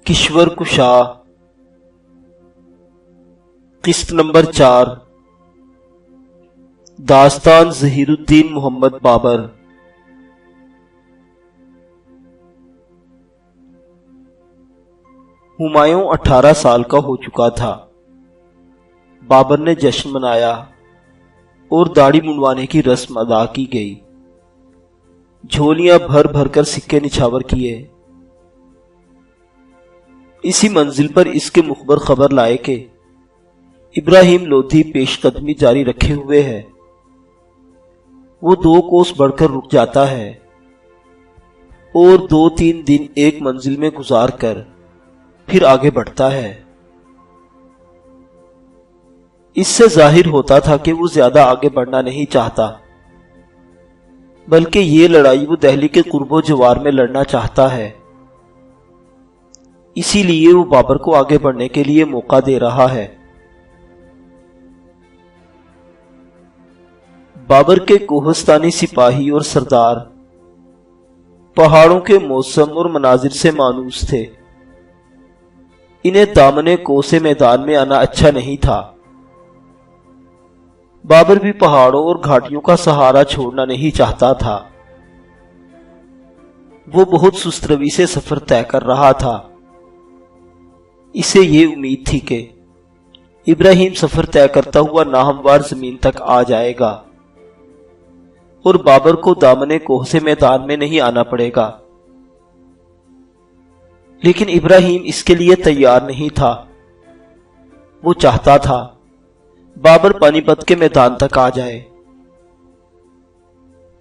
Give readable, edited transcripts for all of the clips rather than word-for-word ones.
کشور کشا قسط نمبر 4 داستان ظہیر الدین محمد بابر۔ ہمایوں 18 سال کا ہو چکا تھا۔ بابر نے جشن منایا اور داڑھی منڈوانے کی رسم ادا کی گئی۔ جھولیاں بھر بھر کر سکے نچھاور کیے۔ اسی منزل پر اس کے مخبر خبر لائے کہ ابراہیم لودھی پیش قدمی جاری رکھے ہوئے ہے۔ وہ 2 کوس بڑھ کر رک جاتا ہے اور 2-3 دن ایک منزل میں گزار کر پھر آگے بڑھتا ہے۔ اس سے ظاہر ہوتا تھا کہ وہ زیادہ آگے بڑھنا نہیں چاہتا، بلکہ یہ لڑائی وہ دہلی کے قرب و جوار میں لڑنا چاہتا ہے۔ اسی لیے وہ بابر کو آگے بڑھنے کے لیے موقع دے رہا ہے۔ بابر کے کوہستانی سپاہی اور سردار پہاڑوں کے موسم اور مناظر سے مانوس تھے۔ انہیں دامنے کوسے میدان میں آنا اچھا نہیں تھا۔ بابر بھی پہاڑوں اور گھاٹیوں کا سہارا چھوڑنا نہیں چاہتا تھا۔ وہ بہت سست روی سے سفر طے کر رہا تھا۔ اسے یہ امید تھی کہ ابراہیم سفر طے کرتا ہوا ناہموار زمین تک آ جائے گا اور بابر کو دامنے کوہ سے میدان میں نہیں آنا پڑے گا۔ لیکن ابراہیم اس کے لیے تیار نہیں تھا۔ وہ چاہتا تھا بابر پانی پت کے میدان تک آ جائے۔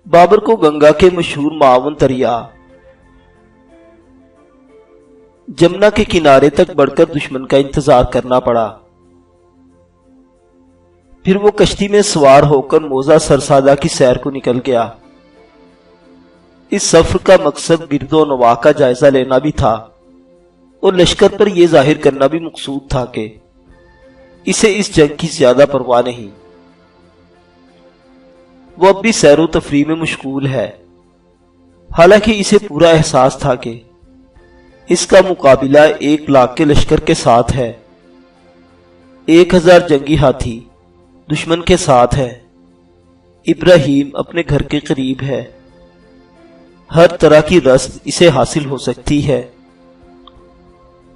بابر کو گنگا کے مشہور معاون دریا جمنا کے کنارے تک بڑھ کر دشمن کا انتظار کرنا پڑا۔ پھر وہ کشتی میں سوار ہو کر موزہ سرسادہ کی سیر کو نکل گیا۔ اس سفر کا مقصد گرد و نواح کا جائزہ لینا بھی تھا اور لشکر پر یہ ظاہر کرنا بھی مقصود تھا کہ اسے اس جنگ کی زیادہ پرواہ نہیں۔ وہ اب بھی سیر و تفریح میں مشغول ہے، حالانکہ اسے پورا احساس تھا کہ اس کا مقابلہ 1 لاکھ کے لشکر کے ساتھ ہے۔ 1000 جنگی ہاتھی دشمن کے ساتھ ہے۔ ابراہیم اپنے گھر کے قریب ہے۔ ہر طرح کی رسد اسے حاصل ہو سکتی ہے۔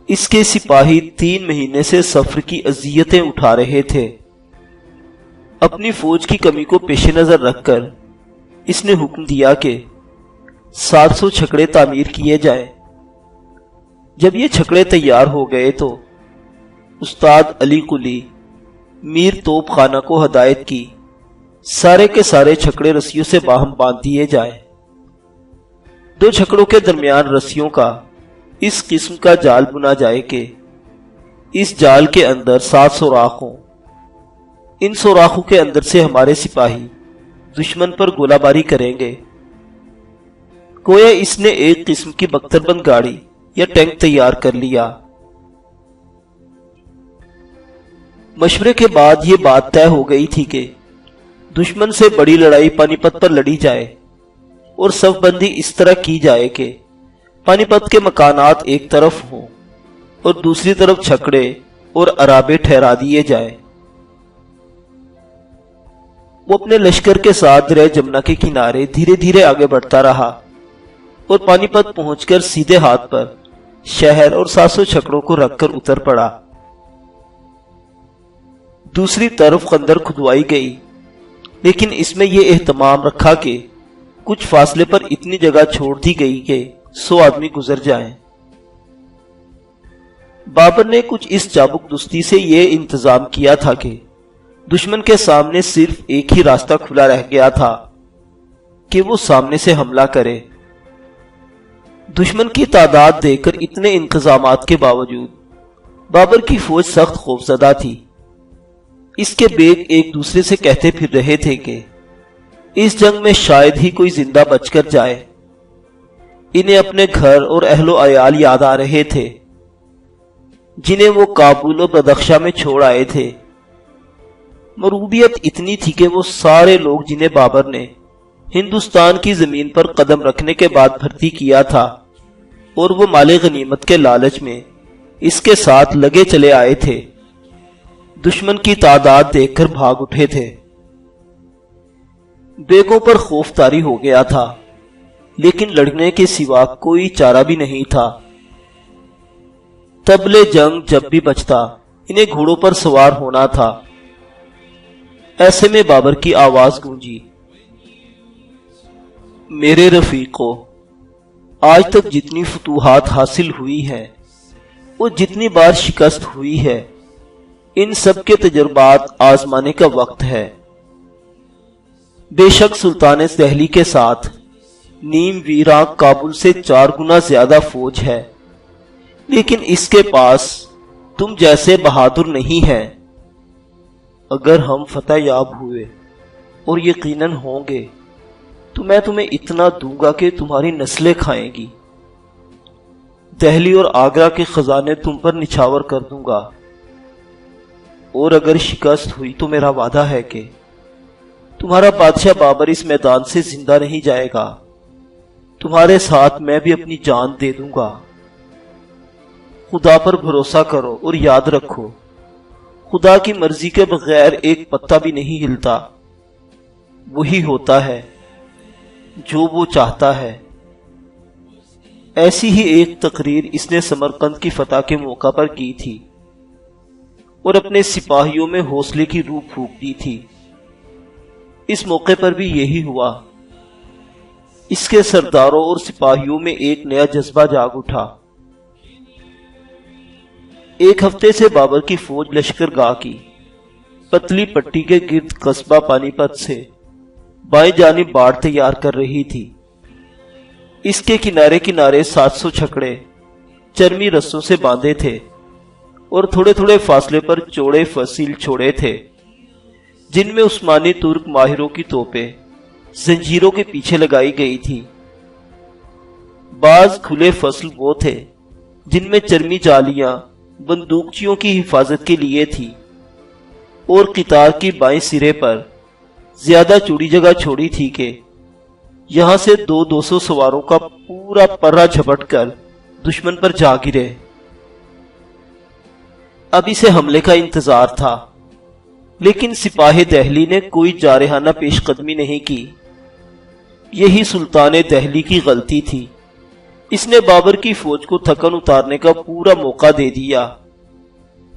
اس کے سپاہی 3 مہینے سے سفر کی اذیتیں اٹھا رہے تھے۔ اپنی فوج کی کمی کو پیش نظر رکھ کر اس نے حکم دیا کہ 700 چھکڑے تعمیر کیے جائیں۔ جب یہ چھکڑے تیار ہو گئے تو استاد علی قلی میر توپ خانہ کو ہدایت کی سارے کے سارے چھکڑے رسیوں سے باہم باندھ دیے جائیں۔ 2 چھکڑوں کے درمیان رسیوں کا اس قسم کا جال بنا جائے کہ اس جال کے اندر 7 سوراخ ہوں۔ ان سوراخوں کے اندر سے ہمارے سپاہی دشمن پر گولہ باری کریں گے۔ گویا اس نے ایک قسم کی بختر بند گاڑی یا ٹینک تیار کر لیا۔ مشورے کے بعد یہ بات طے ہو گئی تھی کہ دشمن سے بڑی لڑائی پانی پت پر لڑی جائے اور صف بندی اس طرح کی جائے کہ پانی پت کے مکانات ایک طرف ہوں اور دوسری طرف چھکڑے اور عرابے ٹھہرا دیے جائیں۔ وہ اپنے لشکر کے ساتھ دریا جمنا کے کنارے دھیرے دھیرے آگے بڑھتا رہا اور پانی پت پہنچ کر سیدھے ہاتھ پر شہر اور 700 چھکڑوں کو رکھ کر اتر پڑا۔ دوسری طرف خندر کھدوائی گئی، لیکن اس میں یہ اہتمام رکھا کہ کچھ فاصلے پر اتنی جگہ چھوڑ دی گئی کہ 100 آدمی گزر جائیں۔ بابر نے کچھ اس چابک دستی سے یہ انتظام کیا تھا کہ دشمن کے سامنے صرف ایک ہی راستہ کھلا رہ گیا تھا کہ وہ سامنے سے حملہ کرے۔ دشمن کی تعداد دیکھ کر اتنے انتظامات کے باوجود بابر کی فوج سخت خوفزدہ تھی۔ اس کے بیگ ایک دوسرے سے کہتے پھر رہے تھے کہ اس جنگ میں شاید ہی کوئی زندہ بچ کر جائے۔ انہیں اپنے گھر اور اہل و عیال یاد آ رہے تھے جنہیں وہ کابل اور بدخشاں میں چھوڑ آئے تھے۔ مروبیت اتنی تھی کہ وہ سارے لوگ جنہیں بابر نے ہندوستان کی زمین پر قدم رکھنے کے بعد بھرتی کیا تھا اور وہ مال غنیمت کے لالچ میں اس کے ساتھ لگے چلے آئے تھے، دشمن کی تعداد دیکھ کر بھاگ اٹھے تھے۔ بیگوں پر خوف طاری ہو گیا تھا، لیکن لڑنے کے سوا کوئی چارہ بھی نہیں تھا۔ تبلے جنگ جب بھی بچتا انہیں گھوڑوں پر سوار ہونا تھا۔ ایسے میں بابر کی آواز گونجی، میرے رفیقو، آج تک جتنی فتوحات حاصل ہوئی ہیں اور جتنی بار شکست ہوئی ہے، ان سب کے تجربات آزمانے کا وقت ہے۔ بے شک سلطان دہلی کے ساتھ نیم ویراں کابل سے 4 گنا زیادہ فوج ہے، لیکن اس کے پاس تم جیسے بہادر نہیں ہیں۔ اگر ہم فتح یاب ہوئے، اور یقیناً ہوں گے، تو میں تمہیں اتنا دوں گا کہ تمہاری نسلیں کھائیں گی۔ دہلی اور آگرہ کے خزانے تم پر نچھاور کر دوں گا، اور اگر شکست ہوئی تو میرا وعدہ ہے کہ تمہارا بادشاہ بابر اس میدان سے زندہ نہیں جائے گا، تمہارے ساتھ میں بھی اپنی جان دے دوں گا۔ خدا پر بھروسہ کرو اور یاد رکھو، خدا کی مرضی کے بغیر ایک پتا بھی نہیں ہلتا، وہی ہوتا ہے جو وہ چاہتا ہے۔ ایسی ہی ایک تقریر اس نے سمرقند کی فتح کے موقع پر کی تھی اور اپنے سپاہیوں میں حوصلے کی روح پھونک دی تھی۔ اس موقع پر بھی یہی ہوا۔ اس کے سرداروں اور سپاہیوں میں ایک نیا جذبہ جاگ اٹھا۔ ایک ہفتے سے بابر کی فوج لشکر گاہ کی پتلی پٹی کے گرد قصبہ پانی پت سے بائیں جانب باڑ تیار کر رہی تھی۔ اس کے کنارے کنارے 700 چھکڑے چرمی رسوں سے باندھے تھے اور تھوڑے تھوڑے فاصلے پر چوڑے فصیل چھوڑے تھے، جن میں عثمانی ترک ماہروں کی توپیں زنجیروں کے پیچھے لگائی گئی تھی۔ بعض کھلے فصل وہ تھے جن میں چرمی جالیاں بندوقچیوں کی حفاظت کے لیے تھی، اور قطار کی بائیں سرے پر زیادہ چوڑی جگہ چھوڑی تھی کہ یہاں سے 200 سواروں کا پورا پرہ جھپٹ کر دشمن پر جا گرے۔ اب اسے حملے کا انتظار تھا، لیکن سپاہی دہلی نے کوئی جارحانہ پیش قدمی نہیں کی۔ یہی سلطان دہلی کی غلطی تھی۔ اس نے بابر کی فوج کو تھکن اتارنے کا پورا موقع دے دیا۔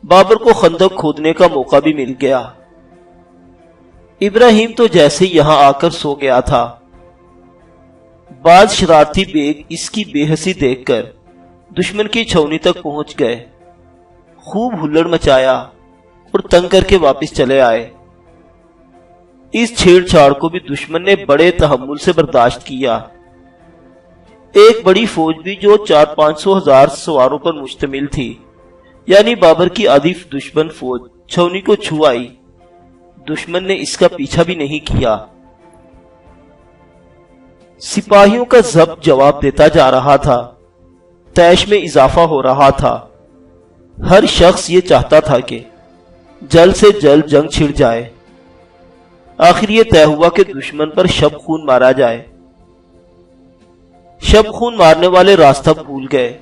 بابر کو خندق کھودنے کا موقع بھی مل گیا۔ ابراہیم تو جیسے یہاں آ کر سو گیا تھا۔ بعض شرارتی بیگ اس کی بے حسی دیکھ کر دشمن کی چھاؤنی تک پہنچ گئے، خوب ہلڑ مچایا اور تنگ کر کے واپس چلے آئے۔ اس چھیڑ چھاڑ کو بھی دشمن نے بڑے تحمل سے برداشت کیا۔ ایک بڑی فوج بھی جو 400-500 ہزار سواروں پر مشتمل تھی، یعنی بابر کی آدھی دشمن فوج چھاؤنی کو چھو آئی۔ دشمن نے اس کا پیچھا بھی نہیں کیا۔ سپاہیوں کا ضبط جواب دیتا جا رہا تھا، طیش میں اضافہ ہو رہا تھا۔ ہر شخص یہ چاہتا تھا کہ جلد سے جلد جنگ چھڑ جائے۔ آخر یہ طے ہوا کہ دشمن پر شب خون مارا جائے۔ شب خون مارنے والے راستہ بھول گئے۔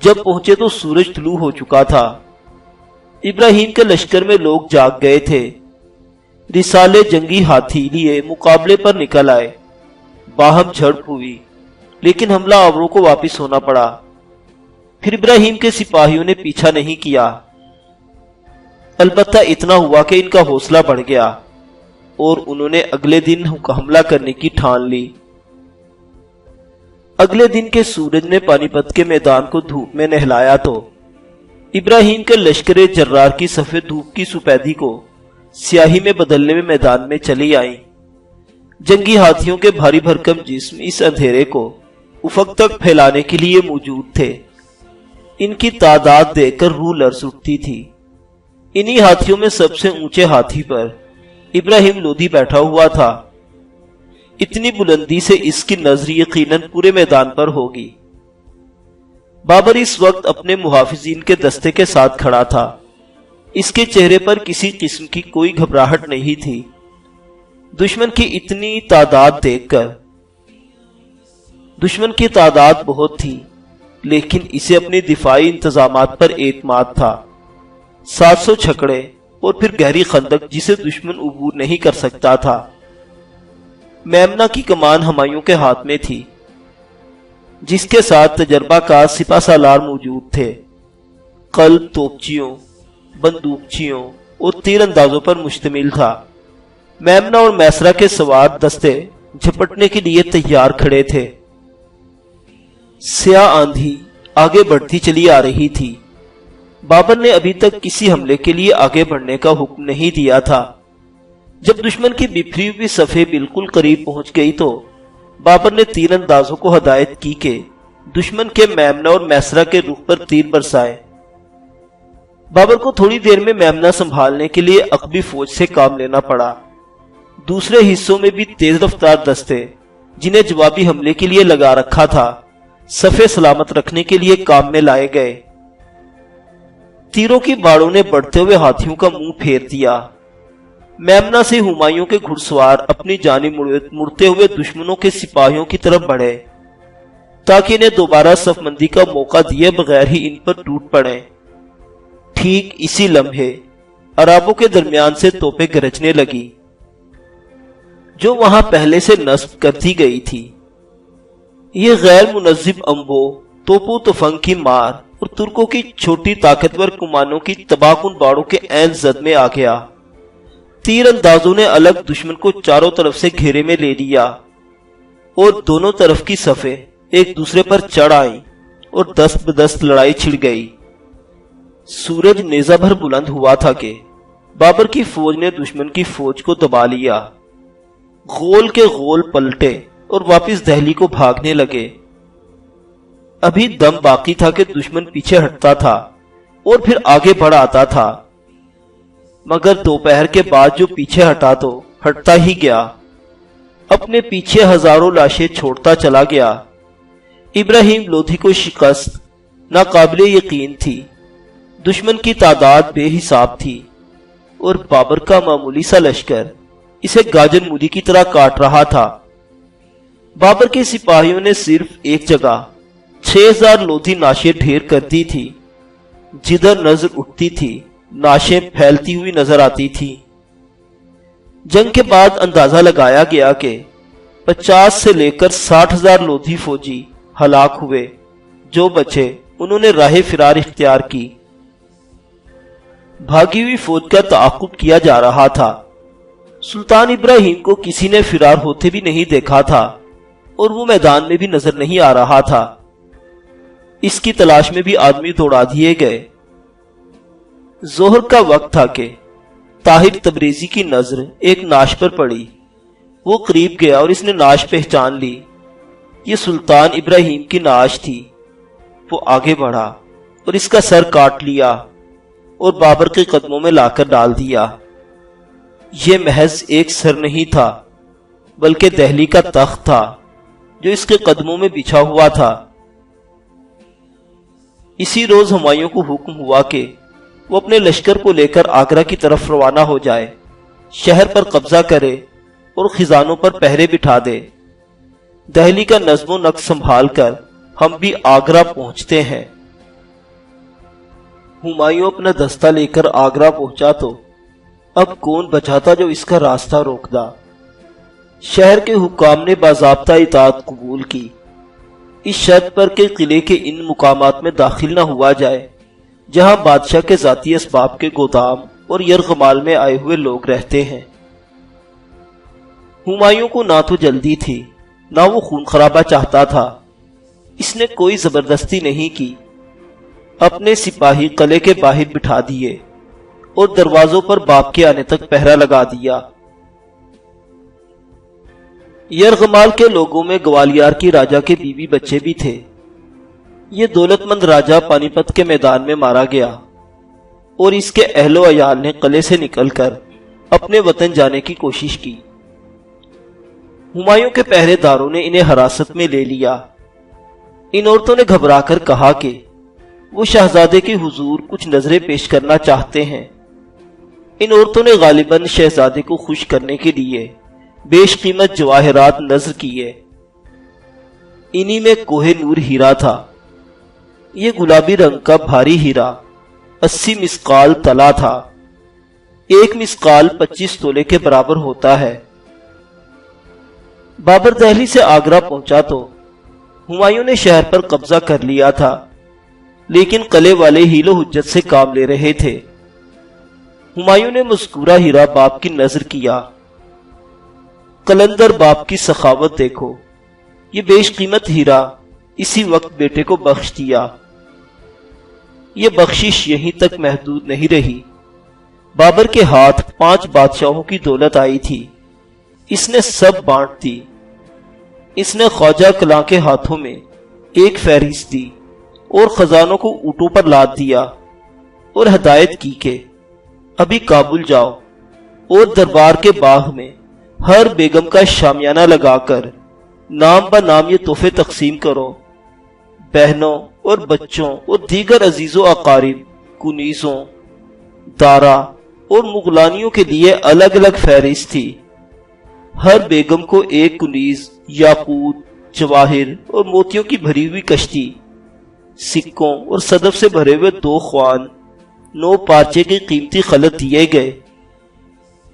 جب پہنچے تو سورج طلوع ہو چکا تھا۔ ابراہیم کے لشکر میں لوگ جاگ گئے تھے۔ رسالے جنگی ہاتھی لیے مقابلے پر نکل آئے۔ باہم جھڑپ ہوئی، لیکن حملہ آوروں کو واپس ہونا پڑا۔ پھر ابراہیم کے سپاہیوں نے پیچھا نہیں کیا۔ البتہ اتنا ہوا کہ ان کا حوصلہ بڑھ گیا اور انہوں نے اگلے دن حملہ کرنے کی ٹھان لی۔ اگلے دن کے سورج نے پانی پت کے میدان کو دھوپ میں نہلایا تو ابراہیم کے لشکر جرار کی سفید دھوپ کی سفیدی کو سیاہی میں بدلنے میں میدان میں چلی آئیں۔ جنگی ہاتھیوں کے بھاری بھرکم جسم اس اندھیرے کو افق تک پھیلانے کے لیے موجود تھے۔ ان کی تعداد دیکھ کر روح لرز اٹھتی تھی۔ انہی ہاتھیوں میں سب سے اونچے ہاتھی پر ابراہیم لودھی بیٹھا ہوا تھا۔ اتنی بلندی سے اس کی نظر یقیناً پورے میدان پر ہوگی۔ بابر اس وقت اپنے محافظین کے دستے کے ساتھ کھڑا تھا۔ اس کے چہرے پر کسی قسم کی کوئی گھبراہٹ نہیں تھی۔ دشمن کی اتنی تعداد دیکھ کر، دشمن کی تعداد بہت تھی لیکن اسے اپنے دفاعی انتظامات پر اعتماد تھا۔ 700 چھکڑے اور پھر گہری خندق جسے دشمن عبور نہیں کر سکتا تھا۔ میمنہ کی کمان ہمایوں کے ہاتھ میں تھی، جس کے ساتھ تجربہ کار سپہ سالار موجود تھے۔ قلب توپچیوں، بندوقچیوں اور تیر اندازوں پر مشتمل تھا۔ میمنہ اور میسرہ کے سوار دستے جھپٹنے کے لیے تیار کھڑے تھے۔ سیاہ آندھی آگے بڑھتی چلی آ رہی تھی۔ بابر نے ابھی تک کسی حملے کے لیے آگے بڑھنے کا حکم نہیں دیا تھا۔ جب دشمن کی بکھری ہوئی صفیں بالکل قریب پہنچ گئی تو بابر نے تیر اندازوں کو ہدایت کی کہ دشمن کے میمنہ اور میسرہ کے رخ پر تیر برسائے۔ بابر کو تھوڑی دیر میں میمنہ سنبھالنے کے لیے عقبی فوج سے کام لینا پڑا۔ دوسرے حصوں میں بھی تیز رفتار دستے، جنہیں جوابی حملے کے لیے لگا رکھا تھا، صفیں سلامت رکھنے کے لیے کام میں لائے گئے۔ تیروں کی باڑوں نے بڑھتے ہوئے ہاتھیوں کا منہ پھیر دیا۔ میمنہ سے ہمایوں کے گھڑ سوار اپنی جانب مڑتے ہوئے دشمنوں کے سپاہیوں کی طرف بڑھے تاکہ انہیں دوبارہ صف مندی کا موقع دیے بغیر ہی ان پر ٹوٹ پڑیں۔ ٹھیک اسی لمحے عربوں کے درمیان سے توپیں گرجنے لگی جو وہاں پہلے سے نصب کر دی گئی تھی۔ یہ غیر منظم امبو، توپو تفنگ کی مار اور ترکوں کی چھوٹی طاقتور کمانوں کی تباہ کن باڑوں کے عین زد میں آ گیا۔ تیر اندازوں نے الگ دشمن کو چاروں طرف سے گھیرے میں لے لیا اور دونوں طرف کی صفیں ایک دوسرے پر چڑھ آئیں اور دست بدست لڑائی چھڑ گئی۔ سورج نیزہ بھر بلند ہوا تھا کہ بابر کی فوج نے دشمن کی فوج کو دبا لیا۔ غول کے غول پلٹے اور واپس دہلی کو بھاگنے لگے۔ ابھی دم باقی تھا کہ دشمن پیچھے ہٹتا تھا اور پھر آگے بڑھ آتا تھا، مگر دوپہر کے بعد جو پیچھے ہٹا تو ہٹتا ہی گیا، اپنے پیچھے ہزاروں لاشیں چھوڑتا چلا گیا۔ ابراہیم لودھی کو شکست ناقابل یقین تھی۔ دشمن کی تعداد بے حساب تھی اور بابر کا معمولی سا لشکر اسے گاجر مولی کی طرح کاٹ رہا تھا۔ بابر کے سپاہیوں نے صرف ایک جگہ 6000 لودھی ناشیں ڈھیر کر دی تھی۔ جدھر نظر اٹھتی تھی ناشیں پھیلتی ہوئی نظر آتی تھی۔ جنگ کے بعد اندازہ لگایا گیا کہ 50 سے لے کر 60,000 لودھی فوجی ہلاک ہوئے۔ جو بچے انہوں نے راہ فرار اختیار کی۔ بھاگی ہوئی فوج کا تعاقب کیا جا رہا تھا۔ سلطان ابراہیم کو کسی نے فرار ہوتے بھی نہیں دیکھا تھا اور وہ میدان میں بھی نظر نہیں آ رہا تھا۔ اس کی تلاش میں بھی آدمی دوڑا دیے گئے۔ ظہر کا وقت تھا کہ طاہر تبریزی کی نظر ایک ناش پر پڑی۔ وہ قریب گیا اور اس نے ناش پہچان لی۔ یہ سلطان ابراہیم کی ناش تھی۔ وہ آگے بڑھا اور اس کا سر کاٹ لیا اور بابر کے قدموں میں لا کر ڈال دیا۔ یہ محض ایک سر نہیں تھا بلکہ دہلی کا تخت تھا جو اس کے قدموں میں بچھا ہوا تھا۔ اسی روز ہمایوں کو حکم ہوا کہ وہ اپنے لشکر کو لے کر آگرہ کی طرف روانہ ہو جائے، شہر پر قبضہ کرے اور خزانوں پر پہرے بٹھا دے۔ دہلی کا نظم و نقش سنبھال کر ہم بھی آگرہ پہنچتے ہیں۔ ہمایوں اپنا دستہ لے کر آگرہ پہنچا تو اب کون بچا تھا جو اس کا راستہ روکتا۔ شہر کے حکام نے باضابطہ اطاعت قبول کی، اس شرط پر کہ قلعے کے ان مقامات میں داخل نہ ہوا جائے جہاں بادشاہ کے ذاتی اسباب کے گودام اور یرغمال میں آئے ہوئے لوگ رہتے ہیں۔ ہمایوں کو نہ تو جلدی تھی نہ وہ خون خرابہ چاہتا تھا۔ اس نے کوئی زبردستی نہیں کی۔ اپنے سپاہی قلعے کے باہر بٹھا دیے اور دروازوں پر باپ کے آنے تک پہرا لگا دیا۔ یرغمال کے لوگوں میں گوالیار کی راجہ کے بیوی بچے بھی تھے۔ یہ دولت مند راجہ پانی پت کے میدان میں مارا گیا اور اس کے اہل و عیال نے قلعے سے نکل کر اپنے وطن جانے کی کوشش کی۔ ہمایوں کے پہرے داروں نے انہیں حراست میں لے لیا۔ ان عورتوں نے گھبرا کر کہا کہ وہ شہزادے کے حضور کچھ نظریں پیش کرنا چاہتے ہیں ان عورتوں نے غالباً شہزادے کو خوش کرنے کے لیے بیش قیمت جواہرات نذر کیے۔ انہی میں کوہ نور ہیرا تھا۔ یہ گلابی رنگ کا بھاری ہیرا 80 مسقال طلا تھا۔ 1 مسقال 25 تولے کے برابر ہوتا ہے۔ بابر دہلی سے آگرہ پہنچا تو ہمایوں نے شہر پر قبضہ کر لیا تھا، لیکن قلعے والے حیل و حجت سے کام لے رہے تھے۔ ہمایوں نے مذکورہ ہیرا باپ کی نظر کیا۔ قلندر باپ کی سخاوت دیکھو، یہ بیش قیمت ہیرا اسی وقت بیٹے کو بخش دیا۔ یہ بخشش یہیں تک محدود نہیں رہی، بابر کے ہاتھ 5 بادشاہوں کی دولت آئی تھی، اس نے سب بانٹ دی۔ اس نے خواجہ کلاں کے ہاتھوں میں 1 فہرست دی اور خزانوں کو اونٹوں پر لاد دیا اور ہدایت کی کہ ابھی کابل جاؤ اور دربار کے باغ میں ہر بیگم کا شامیانہ لگا کر نام بہ نام یہ تحفے تقسیم کرو۔ بہنوں اور بچوں اور دیگر عزیز و اقارب، کنیزوں، دارا اور مغلانیوں کے لیے الگ الگ فہرست تھی۔ ہر بیگم کو 1 کنیز، یاقوت، جواہر اور موتیوں کی بھری ہوئی کشتی، سکوں اور صدف سے بھرے ہوئے 2 خوان، 9 پارچے کے قیمتی خلط دیے گئے۔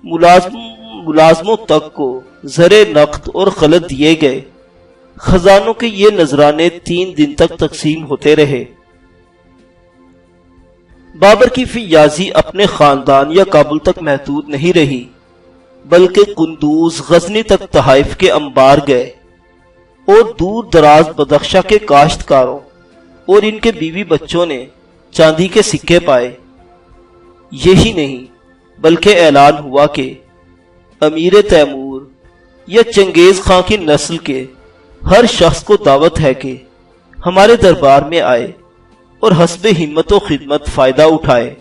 ملازموں تک کو زر نقد اور خلط دیے گئے۔ خزانوں کے یہ نذرانے 3 دن تک تقسیم ہوتے رہے۔ بابر کی فیاضی اپنے خاندان یا کابل تک محدود نہیں رہی، بلکہ قندوز، غزنی تک تحائف کے انبار گئے اور دور دراز بدخشاں کے کاشتکاروں اور ان کے بیوی بچوں نے چاندی کے سکے پائے۔ یہی نہیں بلکہ اعلان ہوا کہ امیر تیمور یا چنگیز خان کی نسل کے ہر شخص کو دعوت ہے کہ ہمارے دربار میں آئے اور حسب ہمت و خدمت فائدہ اٹھائے۔